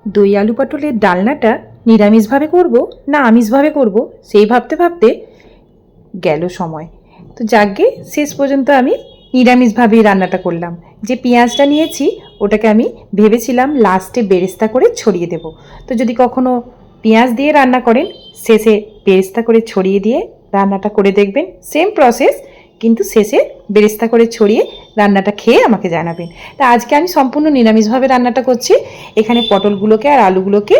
দই আলু পটলের ডালনাটা নিরামিষভাবে করব না আমিষভাবে করব সেই ভাবতে ভাবতে গেল সময়। তো যাকগে শেষ পর্যন্ত আমি নিরামিষভাবেই রান্নাটা করলাম। যে পেঁয়াজটা নিয়েছি ওটাকে আমি ভেবেছিলাম লাস্টে বেরেস্তা করে ছড়িয়ে দেব। তো যদি কখনো পেঁয়াজ দিয়ে রান্না করেন শেষে বেরেস্তা করে ছড়িয়ে দিয়ে রান্নাটা করে দেখবেন, সেম প্রসেস, কিন্তু শেষে বেরেস্তা করে ছড়িয়ে রান্নাটা খেয়ে আমাকে জানাবেন। তা আজকে আমি সম্পূর্ণ নিরামিষভাবে রান্নাটা করছি। এখানে পটলগুলোকে আর আলুগুলোকে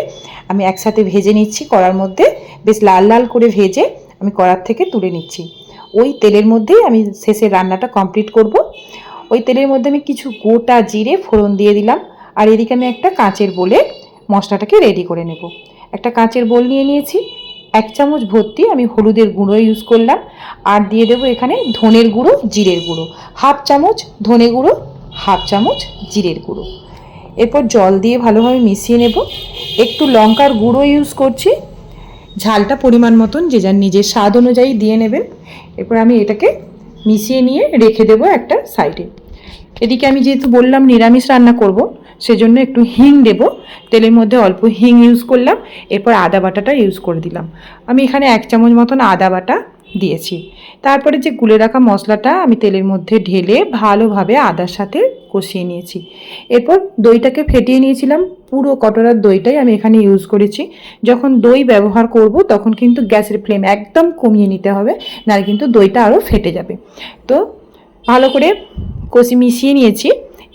আমি একসাথে ভেজে নিচ্ছি কড়ার মধ্যে, বেশ লাল লাল করে ভেজে আমি কড়ার থেকে তুলে নিচ্ছি। ওই তেলের মধ্যেই আমি শেষে রান্নাটা কমপ্লিট করব। ওই তেলের মধ্যে আমি কিছু গোটা জিরে ফোড়ন দিয়ে দিলাম, আর এদিকে আমি একটা কাঁচের বোলে মশলাটাকে রেডি করে নেব। একটা কাঁচের বোল নিয়ে নিয়েছি, 1 চামচ ভর্তি আমি হলুদের গুঁড়ো ইউজ করলাম, আর দিয়ে দেবো এখানে ধনের গুঁড়ো জিরের গুঁড়ো, 1/2 চামচ ধনে গুঁড়ো, 1/2 চামচ জিরের গুঁড়ো। এরপর জল দিয়ে ভালোভাবে মিশিয়ে নেব। একটু লঙ্কার গুঁড়ো ইউজ করছি, ঝালটা পরিমাণ মতন যে যার নিজের স্বাদ অনুযায়ী দিয়ে নেবেন। এরপর আমি এটাকে মিশিয়ে নিয়ে রেখে দেব একটা সাইডে। এদিকে আমি যেহেতু বললাম নিরামিষ রান্না করব, সেজন্য একটু হিং দেব। তেলের মধ্যে অল্প হিং ইউজ করলাম, এরপর আদা বাটাটা ইউজ করে দিলাম। আমি এখানে 1 চামচ মতন আদা বাটা দিয়েছি। তারপরে যে গুলে রাখা মশলাটা আমি তেলের মধ্যে ঢেলে ভালোভাবে আদার সাথে কষিয়ে নিয়েছি। এরপর দইটাকে ফেটিয়ে নিয়েছিলাম, পুরো কটরার দইটাই আমি এখানে ইউজ করেছি। যখন দই ব্যবহার করব তখন কিন্তু গ্যাসের ফ্লেম একদম কমিয়ে নিতে হবে, নাহলে কিন্তু দইটা আরও ফেটে যাবে। তো ভালো করে কষি মিশিয়ে নিয়েছি।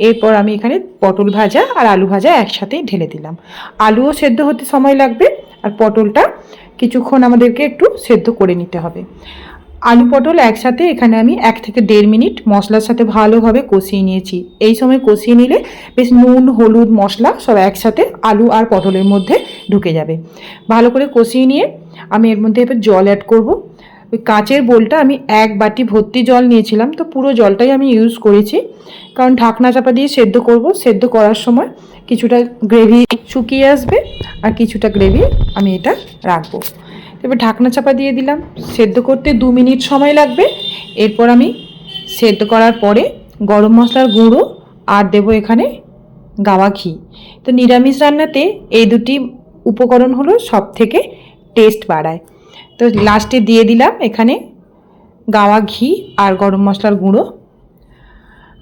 এরপর আমি এখানে পটল ভাজা আর আলু ভাজা একসাথে ঢেলে দিলাম। আলুও সেদ্ধ হতে সময় লাগবে, আর পটলটা কিছুক্ষণ আমাদেরকে একটু সেদ্ধ করে নিতে হবে। আলু পটল একসাথে এখানে আমি 1 থেকে 1.5 মিনিট মশলার সাথে ভালোভাবে কষিয়ে নিয়েছি। এই সময় কষিয়ে নিলে বেশ নুন হলুদ মশলা সব একসাথে আলু আর পটলের মধ্যে ঢুকে যাবে। ভালো করে কষিয়ে নিয়ে আমি এর মধ্যে এবার জল অ্যাড করব। ওই কাঁচের বোলটা আমি 1 বাটি ভর্তি জল নিয়েছিলাম, তো পুরো জলটাই আমি ইউজ করেছি, কারণ ঢাকনা চাপা দিয়ে সেদ্ধ করব। সেদ্ধ করার সময় কিছুটা গ্রেভি শুকিয়ে আসবে আর কিছুটা গ্রেভি আমি এটা রাখবো। এবার ঢাকনা চাপা দিয়ে দিলাম, সেদ্ধ করতে 2 মিনিট সময় লাগবে। এরপর আমি সেদ্ধ করার পরে গরম মশলার গুঁড়ো আর দেবো এখানে গাওয়া ঘি। তো নিরামিষ রান্নাতে এই দুটি উপকরণ হলো সব থেকে টেস্ট বাড়ায়। তো লাস্টে দিয়ে দিলাম এখানে গাওয়া ঘি আর গরম মশলার গুঁড়ো।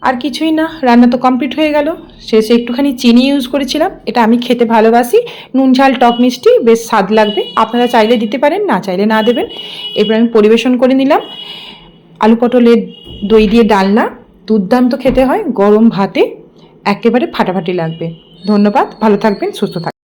আর কিছুই না, রান্না তো কমপ্লিট হয়ে গেল। শেষে একটুখানি চিনি ইউজ করেছিলাম, এটা আমি খেতে ভালোবাসি, নুন ঝাল টক মিষ্টি বেশ স্বাদ লাগবে, আপনারা চাইলে দিতে পারেন, না চাইলে না দেবেন। এবার আমি পরিবেশন করে নিলাম আলু পটলের দই দিয়ে ডালনা। দুর্দান্ত খেতে হয়, গরম ভাতে একেবারে ফাটাফাটি লাগবে। ধন্যবাদ, ভালো থাকবেন, সুস্থ থাকবেন।